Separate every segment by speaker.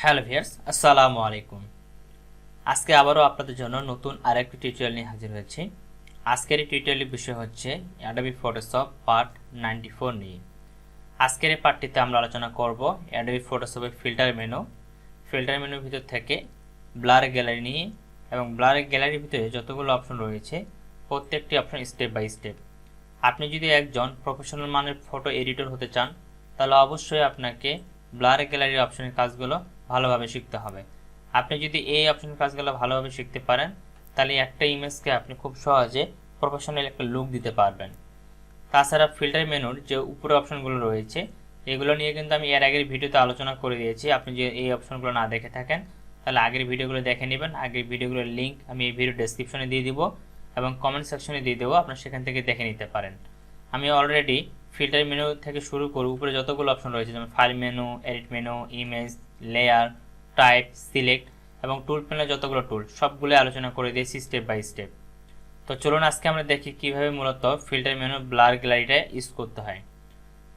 Speaker 1: Hello viewers, আসসালামু আলাইকুম। আজকে আবারও আপনাদের জন্য নতুন আরেকটি টিউটোরিয়াল নিয়ে হাজির হয়েছি। আজকের এই টিউটোরিয়ালের বিষয় হচ্ছে অ্যাডোবি ফটোশপ পার্ট 94 নিয়ে। আজকের এই পার্টটিতে আমরা আলোচনা করব অ্যাডোবি ফটোশপের ফিল্টার মেনুর ভিতর থেকে ব্লার গ্যালারি নিয়ে, এবং ব্লার গ্যালারির ভিতরে যতগুলো অপশন রয়েছে প্রত্যেকটি অপশন স্টেপ বাই স্টেপ। আপনি যদি একজন প্রফেশনাল মানের ফটো এডিটর হতে চান, তাহলে অবশ্যই আপনাকে ব্লার গ্যালারির অপশনের কাজগুলো ভালোভাবে শিখতে হবে। আপনি যদি এই অপশনের কাজগুলো ভালোভাবে শিখতে পারেন, তাহলে একটা ইমেজকে আপনি খুব সহজে প্রফেশনাল একটা লুক দিতে পারবেন। তাছাড়া ফিল্টার মেনুর যে উপরে অপশনগুলো রয়েছে, এগুলো নিয়ে কিন্তু আমি এর আগের ভিডিওতে আলোচনা করে দিয়েছি। আপনি যে এই অপশনগুলো না দেখে থাকেন, তাহলে আগের ভিডিওগুলো দেখে নেবেন। আগের ভিডিওগুলোর লিঙ্ক আমি এই ভিডিও ডেসক্রিপশনে দিয়ে দিব এবং কমেন্ট সেকশনে দিয়ে দেবো, আপনারা সেখান থেকে দেখে নিতে পারেন। আমি অলরেডি ফিল্টার মেনু থেকে শুরু করে উপরে যতগুলো অপশন রয়েছে, যেমন file menu, edit menu, image, layer, type, select এবং টুল প্যানেলে যতগুলো টুল, সবগুলো আলোচনা করে দিয়েছি স্টেপ বাই স্টেপ। তো চলুন আজকে আমরা দেখি কিভাবে মূলত ফিল্টার মেনু ব্লার গ্যালারিটা ইউজ করতে হয়।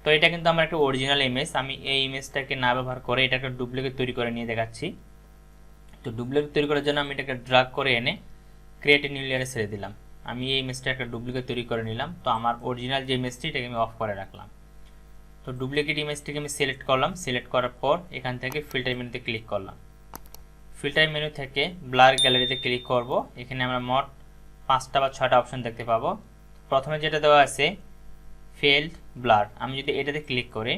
Speaker 1: তো এটা কিন্তু আমার একটা অরিজিনাল ইমেজ, আমি এই ইমেজটাকে না ব্যবহার করে এটা একটা ডুপ্লিকেট তৈরি করে নিয়ে দেখাচ্ছি। তো ডুপ্লিকেট তৈরি করার জন্য আমি এটাকে ড্রাগ করে এনে ক্রিয়েট এ নিউ লেয়ারে ছেড়ে দিলাম। আমি এই ইমেজটা একটা ডুপ্লিকেট তৈরি করে নিলাম। তো আমার অরিজিনাল যে ইমেজটি, এটাকে আমি অফ করে রাখলাম। তো ডুপ্লিকেট ইমেজটিকে আমি সিলেক্ট করলাম। সিলেক্ট করার পর এখান থেকে ফিল্টার মেনুতে ক্লিক করলাম। ফিল্টার মেনু থেকে ব্লার গ্যালারিতে ক্লিক করব। এখানে আমরা মোট 5টা বা 6টা অপশন দেখতে পাবো। প্রথমে যেটা দেওয়া আছে ফিল্ড ব্লার, আমি যদি এটাতে ক্লিক করি,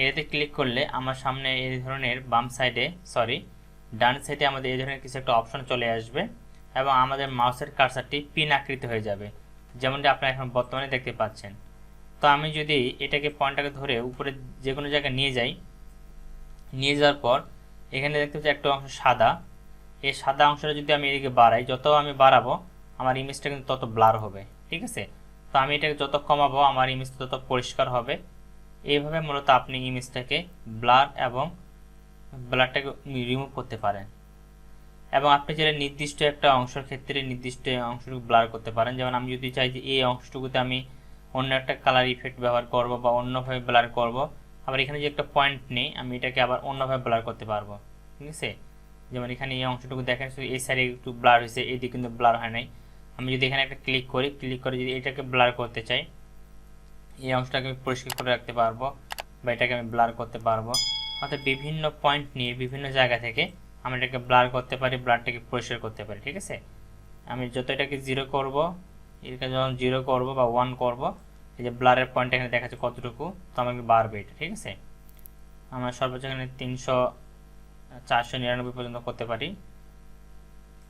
Speaker 1: এটাতে ক্লিক করলে আমার সামনে এই ধরনের ডান সাইডে আমাদের এই ধরনের কিছু একটা অপশন চলে আসবে এবং আমাদের মাউসের কার্সারটি পিন আকৃতি হয়ে যাবে, যেমনটি আপনারা এখন বর্তমানে দেখতে পাচ্ছেন। তো আমি যদি এটাকে পয়েন্টটাকে ধরে উপরে যে কোনো জায়গায় নিয়ে যাই, নিয়ে যাওয়ার পর এখানে দেখতে পাচ্ছি একটা অংশ সাদা। এই সাদা অংশটা যদি আমি এদিকে বাড়াই, যত আমি বাড়াবো আমার ইমেজটা কিন্তু তত ব্লার হবে, ঠিক আছে। তো আমি এটাকে যত কমাবো আমার ইমেজটা তত পরিষ্কার হবে। এইভাবে মূলত আপনি ইমেজটাকে ব্লার এবং ব্লারটাকে রিমুভ করতে পারেন। এবং আপনি চাইলে নির্দিষ্ট একটা অংশের ক্ষেত্রে নির্দিষ্ট অংশটুকু ব্লার করতে পারেন। যেমন আমি যদি চাই যে এই অংশটুকুতে আমি অন্য একটা কালার ইফেক্ট ব্যবহার করব বা অন্যভাবে ব্লার করব, আবার এখানে যে একটা পয়েন্ট নেই, আমি এটাকে আবার অন্যভাবে ব্লার করতে পারবো, ঠিক আছে। যেমন এখানে এই অংশটুকু দেখেন, শুধু এই সাইডে একটু ব্লার হয়েছে, এইদিকে কিন্তু ব্লার হয় নাই। আমি যদি এখানে একটা ক্লিক করে যদি এটাকে ব্লার করতে চাই, এই অংশটাকে আমি পরিষ্কার করে রাখতে পারবো বা এটাকে আমি ব্লার করতে পারবো। অর্থাৎ বিভিন্ন পয়েন্ট নিয়ে বিভিন্ন জায়গা থেকে আমি এটাকে ব্লার করতে পারি, ব্লারটাকে পরিষ্কার করতে পারি, ঠিক আছে। আমি যত এটাকে 0 করব, এটাকে যখন 0 করব বা 1 করব, এই যে ব্লারের পয়েন্ট এখানে দেখাচ্ছে কতটুকু, তো আমাকে বাড়বে এটা, ঠিক আছে। আমার সর্বোচ্চ এখানে 300 499 পর্যন্ত করতে পারি।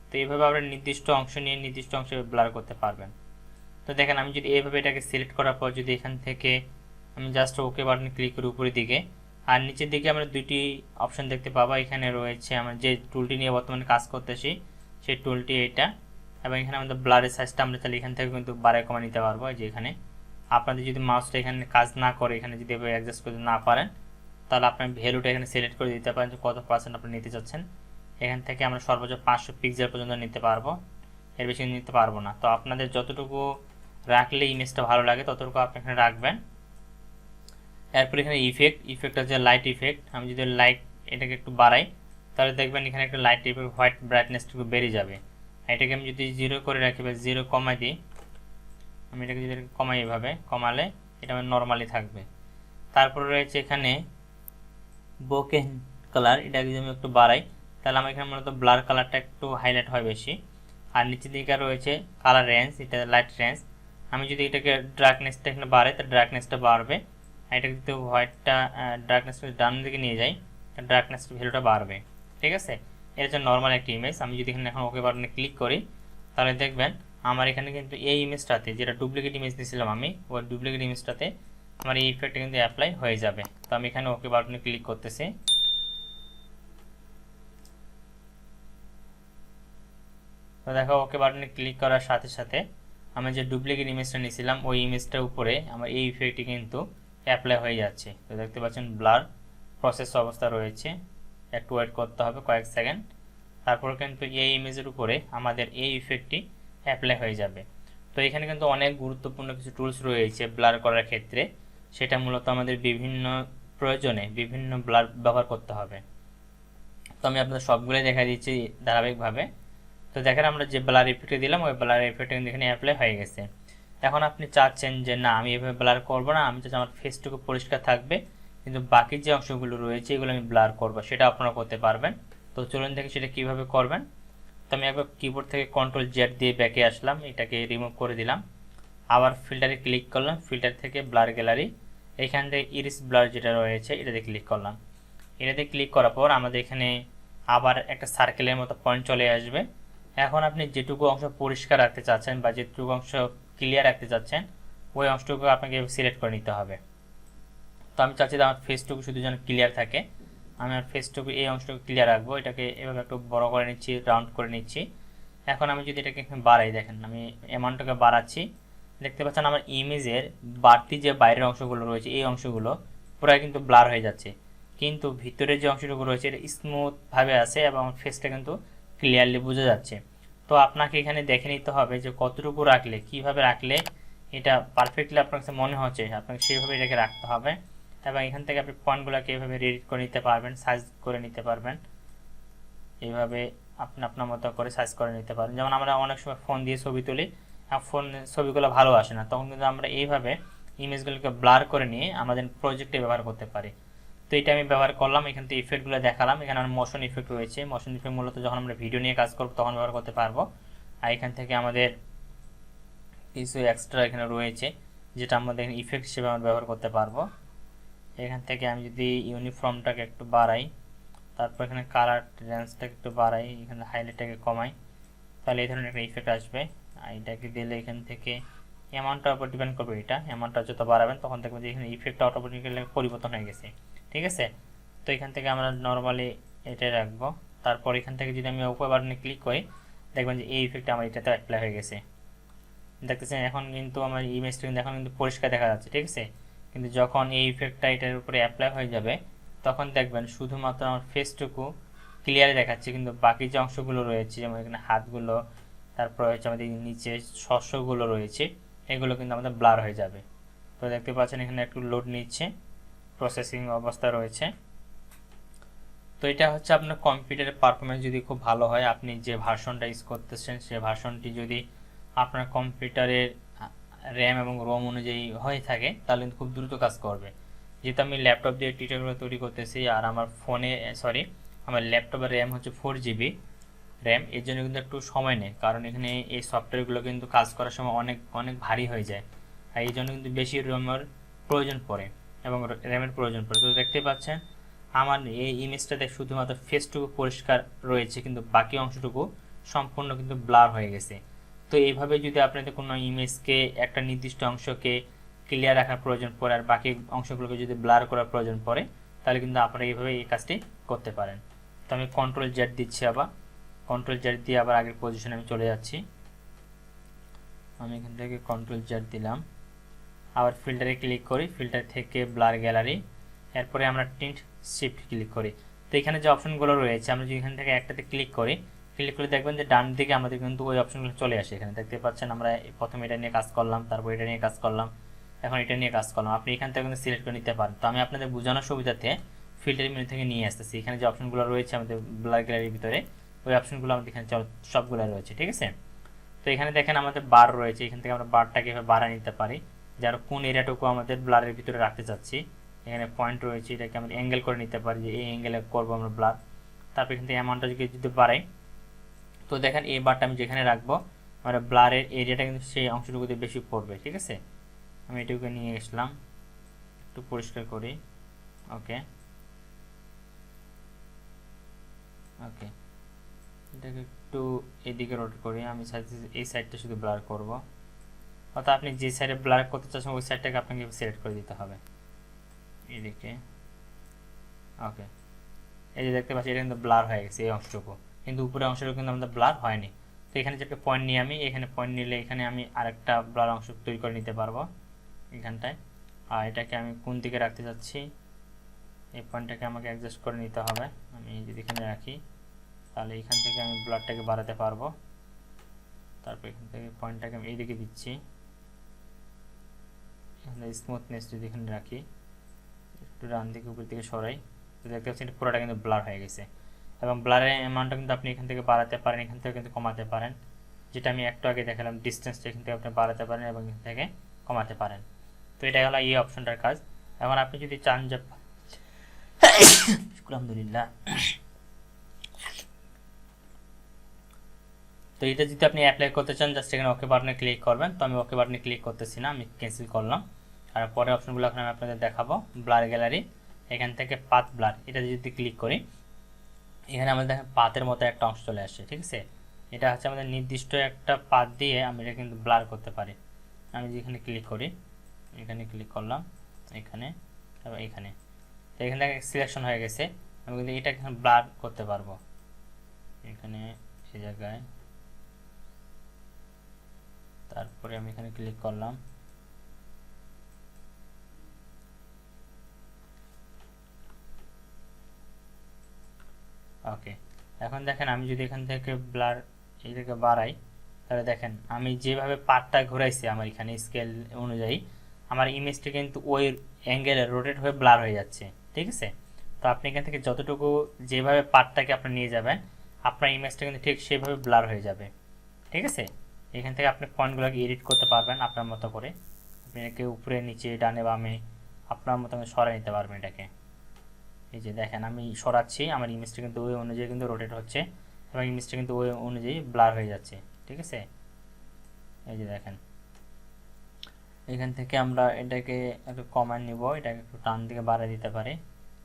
Speaker 1: তো এইভাবে আমরা নির্দিষ্ট অংশ নিয়ে নির্দিষ্ট অংশে ব্লার করতে পারবেন। তো দেখেন, আমি যদি এইভাবে এটাকে সিলেক্ট করার পর যদি এখান থেকে আমি জাস্ট ওকে বাটনে ক্লিক করি উপরের দিকে, আর নিচের দিকে আমরা দুইটি অপশন দেখতে পাবো। এখানে রয়েছে আমরা যে টুলটি নিয়ে বর্তমানে কাজ করতেছি, সেই টুলটি এটা, এবং এখানে আমাদের ব্লারের সাইজটা আমরা তাহলে এখান থেকে কিন্তু বাড়ায় কমা নিতে পারবো। যে এখানে আপনাদের যদি মাউসটা এখানে কাজ না করে, এখানে যদি এভাবে অ্যাডজাস্ট করতে না পারেন, তাহলে আপনার ভ্যালুটা এখানে সিলেক্ট করে দিতে পারেন যে কত পার্সেন্ট আপনি নিতে চাচ্ছেন। এখান থেকে আমরা সর্বোচ্চ 500 পিক্সেল পর্যন্ত নিতে পারবো, এর বেশি নিতে পারবো না। তো আপনাদের যতটুকু রাখলে ইমেজটা ভালো লাগে ততটুকু আপনি এখানে রাখবেন। এরপর এখানে ইফেক্ট আছে লাইট ইফেক্ট। আমি যদি লাইট এটাকে একটু বাড়াই, তাহলে দেখবেন এখানে একটা লাইট ইফেক্ট হোয়াইট ব্রাইটনেসটুকু বেড়ে যাবে। এটাকে আমি যদি 0 করে রাখি বা 0 কমাই দিই, আমি এটাকে যদি কমাই, এভাবে কমালে এটা আমার নর্মালি থাকবে। তারপর রয়েছে এখানে বোকে কালার, এটাকে যদি আমি একটু বাড়াই, তাহলে আমার এখানে মূলত ব্লার কালারটা একটু হাইলাইট হয় বেশি। আর নিচের দিকে রয়েছে কালার রেঞ্জ, এটা লাইট রেঞ্জ। আমি যদি এটাকে ডার্কনেসটা এখানে বাড়াই, তাহলে ডার্কনেসটা বাড়বে। আর এটা যদি হোয়াইটটা ডার্কনেসটা ডান দিকে নিয়ে যাই, ডার্কনেসটা ভ্যালুটা বাড়বে, ঠিক আছে। এটা হচ্ছে নর্মাল একটা ইমেজ। আমি যদি এখানে এখন ওকে বাটনে ক্লিক করি, তাহলে দেখবেন আমার এখানে কিন্তু এই ইমেজটাতে, যেটা ডুপ্লিকেট ইমেজ দিয়েছিলাম আমি, ওই ডুপ্লিকেট ইমেজটাতে আমার এই ইফেক্টটা কিন্তু অ্যাপ্লাই হয়ে যাবে। তো আমি এখানে ওকে বাটনে ক্লিক করতেছি। তো দেখো, ওকে বাটনে ক্লিক করার সাথে সাথে আমি যে ডুপ্লিকেট ইমেজটা নিয়েছিলাম ওই ইমেজটার উপরে আমার এই ইফেক্টটি কিন্তু অ্যাপ্লাই হয়ে যাচ্ছে। তো দেখতে পাচ্ছেন ব্লার প্রসেস অবস্থা রয়েছে, একটু ওয়েট করতে হবে কয়েক সেকেন্ড, তারপর কিন্তু এই ইমেজের উপরে আমাদের এই ইফেক্টটি অ্যাপ্লাই হয়ে যাবে। তো এখানে কিন্তু অনেক গুরুত্বপূর্ণ কিছু টুলস রয়েছে ব্লার করার ক্ষেত্রে, সেটা মূলত আমাদের বিভিন্ন প্রয়োজনে বিভিন্ন ব্লার ব্যবহার করতে হবে। আমি আপনাদের সবগুলোই দেখা দিচ্ছি ধারাবাহিকভাবে। তো দেখেন আমরা যে ব্লার ইফেক্টে দিলাম ওই ব্লার ইফেক্টে কিন্তু এখানে অ্যাপ্লাই হয়ে গেছে। এখন আপনি চাচ্ছেন যে না আমি এভাবে ব্লার করব না, আমি চাচ্ছি আমার ফেসটুকু পরিষ্কার থাকবে কিন্তু বাকি যে অংশগুলো রয়েছে এগুলো আমি ব্লার করব, সেটা আপনারা করতে পারবেন। তো চলুন দেখি সেটা কিভাবে করবেন। তো আমি একবার কিবোর্ড থেকে Ctrl Z দিয়ে ব্যাকে আসলাম, এটাকে রিমুভ করে দিলাম। আবার ফিল্টারে ক্লিক করলাম, ফিল্টার থেকে ব্লার গ্যালারি, এখান থেকে ইরিস ব্লার যেটা রয়েছে এটাতে ক্লিক করলাম। এটাতে ক্লিক করার পর আমাদের এখানে আবার একটা সার্কেলের মতো পয়েন্ট চলে আসবে। এখন আপনি যেটুকু অংশ পরিষ্কার রাখতে চাচ্ছেন বা যেটুকু অংশ ক্লিয়ার রাখতে চাচ্ছেন ওই অংশটুকু আপনাকে সিলেক্ট করে নিতে হবে। তো আমি চাচ্ছি আমার ফেসটুকু শুধু যেন ক্লিয়ার থাকে, আমি আমার ফেসটুকু এই অংশটুকু ক্লিয়ার রাখবো। এটাকে এভাবে একটু বড় করে নিচ্ছি, রাউন্ড করে নিচ্ছি। এখন আমি যদি এটাকে বাড়াই, দেখেন আমি অ্যামাউন্টটাকে বাড়াচ্ছি, দেখতে পাচ্ছেন আমার ইমেজের বাড়তি যে বাইরের অংশগুলো রয়েছে এই অংশগুলো পুরাই কিন্তু ব্লার হয়ে যাচ্ছে, কিন্তু ভিতরে যে অংশটুকু রয়েছে এটা স্মুথভাবে আছে এবং ফেসটা কিন্তু ক্লিয়ারলি বোঝা যাচ্ছে। তো আপনাকে এখানে দেখে নিতে হবে যে কতটুকু রাখলে, কিভাবে রাখলে এটা পারফেক্টলি আপনার কাছে মনে হচ্ছে, আপনাকে সেইভাবে এটাকে রাখতে হবে। এবং এখান থেকে আপনি ফন্টগুলোকে এভাবে এডিট করে নিতে পারবেন, সাইজ করে নিতে পারবেন, এইভাবে আপনি আপনার মতো করে সাইজ করে নিতে পারেন। যেমন আমরা অনেক সময় ফোন দিয়ে ছবি তুলি, ফোন ছবিগুলো ভালো আসে না, তখন কিন্তু আমরা এইভাবে ইমেজগুলোকে ব্লার করে নিয়ে আমাদের প্রজেক্টে ব্যবহার করতে পারি। তো এটা আমি ব্যবহার করলাম, এখান থেকে ইফেক্টগুলো দেখালাম। এখানে আমার মোশন ইফেক্ট রয়েছে, মোশন ইফেক্ট মূলত যখন আমরা ভিডিও নিয়ে কাজ করব তখন ব্যবহার করতে পারবো। আর এখান থেকে আমাদের কিছু এক্সট্রা এখানে রয়েছে যেটা আমাদের ইফেক্ট হিসেবে আমরা ব্যবহার করতে পারবো। এখান থেকে আমি যদি ইউনিফর্মটাকে একটু বাড়াই, তারপর এখানে কালার রেঞ্জটাকে একটু বাড়াই, এখানে হাইলাইটটাকে কমাই, তাহলে এই ধরনের একটা ইফেক্ট আসবে। আর এটাকে দিলে এখান থেকে অ্যামাউন্টটার উপর ডিপেন্ড করবে, এটা অ্যামাউন্টটা যত বাড়াবেন তখন দেখবেন যে এখানে ইফেক্টটা অটোমেটিক্যালি পরিবর্তন হয়ে গেছে, ঠিক আছে। তো এখান থেকে আমরা নর্মালি এটাই রাখবো। তারপর এখান থেকে যদি আমি উপর বাটনে ক্লিক করি দেখবেন যে এই ইফেক্টটা আমার এটাতে অ্যাপ্লাই হয়ে গেছে, দেখতেছেন। এখন কিন্তু আমার ইমেজটা কিন্তু এখন কিন্তু পরিষ্কার দেখা যাচ্ছে, ঠিক আছে। কিন্তু যখন এই ইফেক্টটা এটার উপরে অ্যাপ্লাই হয়ে যাবে তখন দেখবেন শুধুমাত্র আমার ফেসটুকু ক্লিয়ারে দেখাচ্ছে, কিন্তু বাকি যে অংশগুলো রয়েছে যেমন এখানে হাতগুলো, তারপর হচ্ছে আমাদের নিচে শস্যগুলো রয়েছে এগুলো কিন্তু আমাদের ব্লার হয়ে যাবে। তো দেখতে পাচ্ছেন এখানে একটু লোড নিচ্ছে, প্রসেসিং অবস্থা রয়েছে। তো এটা হচ্ছে আপনার কম্পিউটারের পারফরমেন্স যদি খুব ভালো হয়, আপনি যে ভার্সনটা ইউজ করতেছেন সে ভার্সনটি যদি আপনার কম্পিউটারের র্যাম এবং রোম অনুযায়ী হয়ে থাকে তাহলে কিন্তু খুব দ্রুত কাজ করবে। যেহেতু আমি ল্যাপটপ দিয়ে টিউটোরিয়াল তৈরি করতেছি আর আমার ফোনে আমার ল্যাপটপের র্যাম হচ্ছে 4GB র্যাম, এর জন্য কিন্তু একটু সময় নেয়, কারণ এখানে এই সফটওয়্যারগুলো কিন্তু কাজ করার সময় অনেক অনেক ভারী হয়ে যায়, আর এই জন্য কিন্তু বেশি র্যামের প্রয়োজন পড়ে এবং র্যামের প্রয়োজন পড়ে। তো দেখতে পাচ্ছেন আমার এই ইমেজটাতে শুধুমাত্র ফেসটুকু পরিষ্কার রয়েছে কিন্তু বাকি অংশটুকু সম্পূর্ণ কিন্তু ব্লার হয়ে গেছে। তো এইভাবে যদি আপনাদের কোনো ইমেজকে একটা নির্দিষ্ট অংশকে ক্লিয়ার রাখার প্রয়োজন পড়ে আর বাকি অংশগুলোকে যদি ব্লার করার প্রয়োজন পড়ে তাহলে কিন্তু আপনারা এইভাবে এই কাজটি করতে পারেন। তো আমি Ctrl Z দিচ্ছি, আবার Ctrl Z দিয়ে আবার আগের পজিশনে আমি চলে যাচ্ছি। আমি এখান থেকে Ctrl Z দিলাম, আবার ফিল্টারে ক্লিক করি, ফিল্টার থেকে ব্লার গ্যালারি, এরপরে আমরা টিন্ট শিফট ক্লিক করি। তো এখানে যে অপশনগুলো রয়েছে আমরা যদি এখান থেকে একটাতে ক্লিক করি, ক্লিক করে দেখবেন যে ডান দিকে আমাদের কিন্তু ওই অপশনগুলো চলে আসে। এখানে দেখতে পাচ্ছেন আমরা প্রথমে এটা নিয়ে কাজ করলাম, তারপর এটা নিয়ে কাজ করলাম, এখন এটা নিয়ে কাজ করলাম। আপনি এখান থেকে কিন্তু সিলেক্ট করে নিতে পারেন। তো আমি আপনাদের বোঝানোর সুবিধাতে ফিল্টার মেনু থেকে নিয়ে আসতেছি, এখানে যে অপশনগুলো রয়েছে আমাদের ব্লার গ্যালারির ভিতরে ওই অপশনগুলো আমাদের এখানে সবগুলো রয়েছে, ঠিক আছে। তো এখানে দেখেন আমাদের বার রয়েছে, এখান থেকে আমরা বারটাকে এভাবে বাড়ায় নিতে পারি, যার কোন এরিয়াটুকু আমাদের ব্লারের ভিতরে রাখতে চাচ্ছি। এখানে পয়েন্ট রয়েছে, এটাকে আমরা অ্যাঙ্গেল করে নিতে পারি যে এই অ্যাঙ্গেলে করবো আমরা ব্লার। তারপর এখান থেকে অ্যামাউন্টটা যদি বাড়াই, তো দেখেন এই বারটা আমি যেখানে রাখবো আমরা ব্লারের এরিয়াটা কিন্তু সেই অংশটুকুতে বেশি পড়বে, ঠিক আছে। আমি এটুকু নিয়ে আসলাম, একটু পরিষ্কার করি, ওকে ওকে এটাকে একটু এদিকে রোটেট করি, আমি এই সাইডটা শুধু ব্লার করব, অর্থাৎ আপনি যে সাইডে ব্লার করতে চাচ্ছেন ওই সাইডটাকে আপনাকে সিলেক্ট করে দিতে হবে এদিকে, ওকে। এই যে দেখতে পাচ্ছি এটা কিন্তু ব্লার হয়ে গেছে এই অংশটুকু, কিন্তু উপরের অংশটুকু কিন্তু আমাদের ব্লার হয়নি। তো এখানে যে একটা পয়েন্ট নিয়ে আমি এখানে পয়েন্ট নিলে এখানে আমি আরেকটা ব্লার অংশ তৈরি করে নিতে পারবো এখানটায়। আর এটাকে আমি কোন দিকে রাখতে চাচ্ছি এই পয়েন্টটাকে আমাকে অ্যাডজাস্ট করে নিতে হবে। আমি যদি এখানে রাখি তাহলে এখান থেকে আমি ব্লারটাকে বাড়াতে পারবো। তারপর এখান থেকে পয়েন্টটাকে আমি এইদিকে দিচ্ছি, এখানে স্মুথনেস যদি এখানে রাখি একটু ডান দিকে উপর দিকে সরাই, তো দেখতে পাচ্ছি এটা পুরোটা কিন্তু ব্লার হয়ে গেছে। এবং ব্লারের অ্যামাউন্টটা কিন্তু আপনি এখান থেকে বাড়াতে পারেন, এখান থেকে কিন্তু কমাতে পারেন, যেটা আমি একটু আগে দেখালাম ডিস্টেন্সটা এখান থেকে আপনি বাড়াতে পারেন এবং এখান থেকে কমাতে পারেন। তো এটা হলো এই অপশনটার কাজ। এখন আপনি যদি চান যে আলহামদুলিল্লাহ, তো এটা যদি আপনি অ্যাপ্লাই করতে চান জাস্ট এখানে ওকে বাটনে ক্লিক করবেন। তো আমি ওকে বাটনে ক্লিক করতেছি না, আমি ক্যান্সেল করলাম। আর পরের অপশনগুলো এখন আমি আপনাদের দেখাবো। ব্লার গ্যালারি, এখান থেকে পাথ ব্লার, এটা যদি ক্লিক করি এখানে আমাদের দেখেন পাথের মতো একটা অংশ চলে আসে, ঠিক আছে। এটা হচ্ছে আমাদের নির্দিষ্ট একটা পাথ দিয়ে আমি এটা কিন্তু ব্লার করতে পারি। আমি যেখানে ক্লিক করি, এখানে ক্লিক করলাম, এখানে এবং এখানে, তো এখান থেকে সিলেকশন হয়ে গেছে। আমি কিন্তু এটা এখানে ব্লার করতে পারবো, এখানে সেই জায়গায়, তারপরে আমি এখানে ক্লিক করলাম, ওকে। এখন দেখেন আমি যদি এখান থেকে ব্লার এইটাকে বাড়াই, তাহলে দেখেন আমি যেভাবে পার্টটা ঘুরাইছি আমার এখানে স্কেল অনুযায়ী আমার ইমেজটা কিন্তু ওই অ্যাঙ্গেলে রোটেট হয়ে ব্লার হয়ে যাচ্ছে, ঠিক আছে। তো আপনি এখান থেকে যতটুকু যেভাবে পার্টটাকে আপনি নিয়ে যাবেন আপনার ইমেজটা কিন্তু ঠিক সেভাবে ব্লার হয়ে যাবে, ঠিক আছে। এখান থেকে আপনি পয়েন্টগুলোকে এডিট করতে পারবেন আপনার মতো করে, আপনি এটাকে উপরে নিচে ডানে বামে আপনার মতো সরাই নিতে পারবেন এটাকে। এই যে দেখেন আমি সরাচ্ছি, আমার ইমেজটা কিন্তু ওই অনুযায়ী কিন্তু রোটেট হচ্ছে এবং ইমেজটা কিন্তু ওই অনুযায়ী ব্লার হয়ে যাচ্ছে, ঠিক আছে। এই যে দেখেন এখান থেকে আমরা এটাকে একটু কমান নিব, এটাকে একটু টান দিকে বাড়িয়ে দিতে পারি,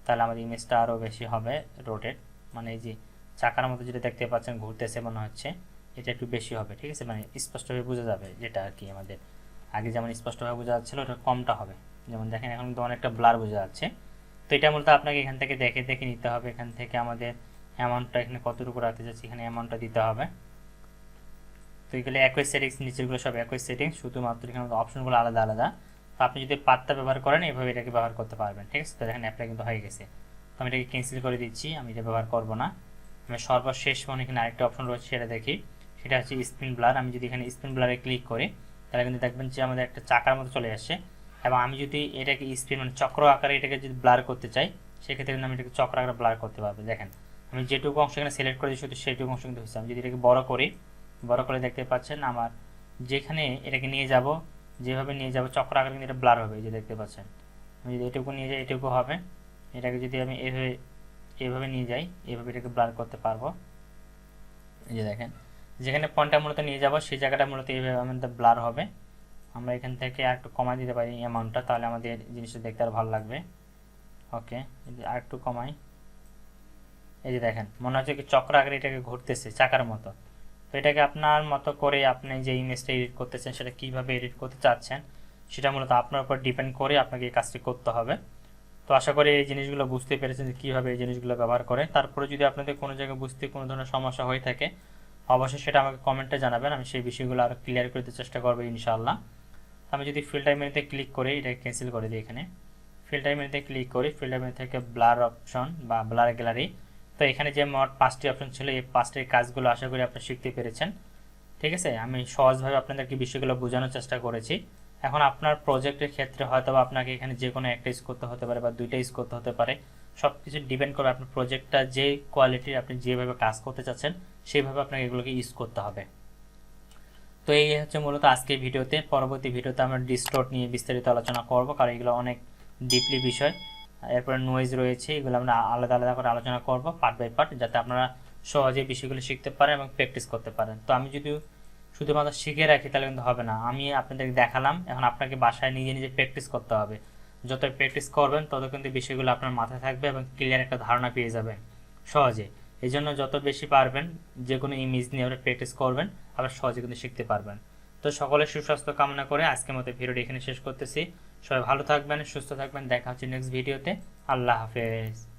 Speaker 1: তাহলে আমাদের ইমেজটা আরও বেশি হবে রোটেট, মানে এই যে চাকার মতো যেটা দেখতে পাচ্ছেন ঘুরতেছে মনে হচ্ছে, এটা একটু বেশি হবে, ঠিক আছে, মানে স্পষ্টভাবে বোঝা যাবে, যেটা আর কি আমাদের আগে যেমন স্পষ্টভাবে বোঝা যাচ্ছিল ওটা কমটা হবে। যেমন দেখেন এখন কিন্তু অনেকটা ব্লার বোঝা যাচ্ছে। তো এটা মূলত আপনাকে এখান থেকে দেখে দেখে নিতে হবে। এখান থেকে আমাদের অ্যামাউন্টটা এখানে কতটুকু রাখতে যাচ্ছি এখানে অ্যামাউন্টটা দিতে হবে। তো এগুলো একই সেটিংস, নিচেরগুলো সব একই সেটিংস, শুধুমাত্র এখানে অপশনগুলো আলাদা আলাদা। তো আপনি যদি পার্টটা ব্যবহার করেন এইভাবে এটাকে ব্যবহার করতে পারবেন, ঠিক আছে। তো দেখেন অ্যাপ্লাই কিন্তু হয়ে গেছে। তো আমি এটাকে ক্যান্সেল করে দিচ্ছি, আমি এটা ব্যবহার করব না। আমি সর্বশেষ মনে এখানে আরেকটা অপশন রয়েছে সেটা দেখি, সেটা হচ্ছে স্পিন ব্লার। আমি যদি এখানে স্পিন ব্লারে ক্লিক করি তাহলে কিন্তু দেখবেন যে আমাদের একটা চাকার মতো চলে আসছে। এবং আমি যদি এটাকে স্পিন মানে চক্র আকারে এটাকে যদি ব্লার করতে চাই সেক্ষেত্রে কিন্তু আমি এটাকে চক্র আকারে ব্লার করতে পারবো। দেখেন আমি যেটুকু অংশ এখানে সিলেক্ট করেছি শুধু সেটুকু অংশ কিন্তু হচ্ছে। আমি যদি এটাকে বড় করি, বড় করে দেখতে পাচ্ছেন আমার যেখানে এটাকে নিয়ে যাব, যেভাবে নিয়ে যাব চক্র আকারে কিন্তু এটা ব্লার হবে, এই যে দেখতে পাচ্ছেন। আমি যদি এটুকু নিয়ে যাই এটুকু হবে, এটাকে যদি আমি এভাবে নিয়ে যাই এভাবে এটাকে ব্লার করতে পারবো। এই যে দেখেন যেখানে পয়েন্টটা মূলত নিয়ে যাব সেই জায়গাটা মূলত এইভাবে আমাদের ব্লার হবে। আমরা এখান থেকে আর একটু কমাই দিতে পারি অ্যামাউন্টটা, তাহলে আমাদের জিনিসটা দেখতে আরও ভালো লাগবে। ওকে, আর একটু কমাই, এই যে দেখেন মনে হচ্ছে কি চক্র আকারে এটাকে ঘুরতেছে চাকার মতো। তো এটাকে আপনার মতো করে আপনি যে ইমেজটা এডিট করতেছেন সেটা কীভাবে এডিট করতে চাচ্ছেন সেটা মূলত আপনার উপর ডিপেন্ড করে আপনাকে এই কাজটি করতে হবে। তো আশা করি এই জিনিসগুলো বুঝতে পেরেছেন যে কীভাবে এই জিনিসগুলো ব্যবহার করে। তারপরে যদি আপনাদের কোনো জায়গায় বুঝতে কোনো ধরনের সমস্যা হয়ে থাকে অবশ্যই সেটা আমাকে কমেন্টে জানাবেন, আমি সেই বিষয়গুলো আরও ক্লিয়ার করতে চেষ্টা করবো ইনশাআল্লাহ। আমি যদি ফিল্টার মেনুতে ক্লিক করি এটাকে ক্যান্সেল করে দিই, এখানে ফিল্টার মেনুতে ক্লিক করি, ফিল্টার মেনু থেকে ব্লার অপশন বা ব্লার গ্যালারি। তো এখানে যে মোট 5টি অপশন ছিল এই 5টির কাজগুলো আশা করি আপনি শিখতে পেরেছেন, ঠিক আছে। আমি সহজভাবে আপনাদেরকে বিষয়গুলো বোঝানোর চেষ্টা করেছি। এখন আপনার প্রজেক্টের ক্ষেত্রে হয়তো আপনাকে এখানে যে কোনো একটা ইউজ করতে হতে পারে বা দুইটা ইউজ করতে হতে পারে, সব কিছু ডিপেন্ড করবে আপনার প্রজেক্টটা যে কোয়ালিটির আপনি যেভাবে কাজ করতে চাচ্ছেন সেইভাবে আপনাকে এগুলোকে ইউজ করতে হবে। তো এই হচ্ছে মূলত আজকের ভিডিওতে। পরবর্তী ভিডিওতে আমরা ডিস্টোর্ট নিয়ে বিস্তারিত আলোচনা করব, কারণ এগুলো অনেক ডিপলি বিষয়। এরপরে নয়েজ রয়েছে, এগুলো আমরা আলাদা আলাদা করে আলোচনা করব পার্ট বাই পার্ট, যাতে আপনারা সহজে বিষয়গুলো শিখতে পারেন এবং প্র্যাকটিস করতে পারেন। তো আমি যদি শুধুমাত্র শিখে রাখি তাহলে কিন্তু হবে না, আমি আপনাদেরকে দেখালাম, এখন আপনাকে বাসায় নিজে নিজে প্র্যাকটিস করতে হবে। যত প্র্যাকটিস করবেন তত কিন্তু বিষয়গুলো আপনার মাথায় থাকবে এবং ক্লিয়ার একটা ধারণা পেয়ে যাবেন সহজে। এই জন্য যত বেশি পারবেন যে কোনো ইমেজ নিয়ে আপনি প্র্যাকটিস করবেন, আবার সহজে কিন্তু শিখতে পারবেন। তো সকলের সুস্বাস্থ্য কামনা করে আজকের মতো ভিডিওটি এখানে শেষ করতেছি। সবাই ভালো থাকবেন, সুস্থ থাকবেন, দেখা হচ্ছে নেক্সট ভিডিওতে। আল্লাহ হাফেজ।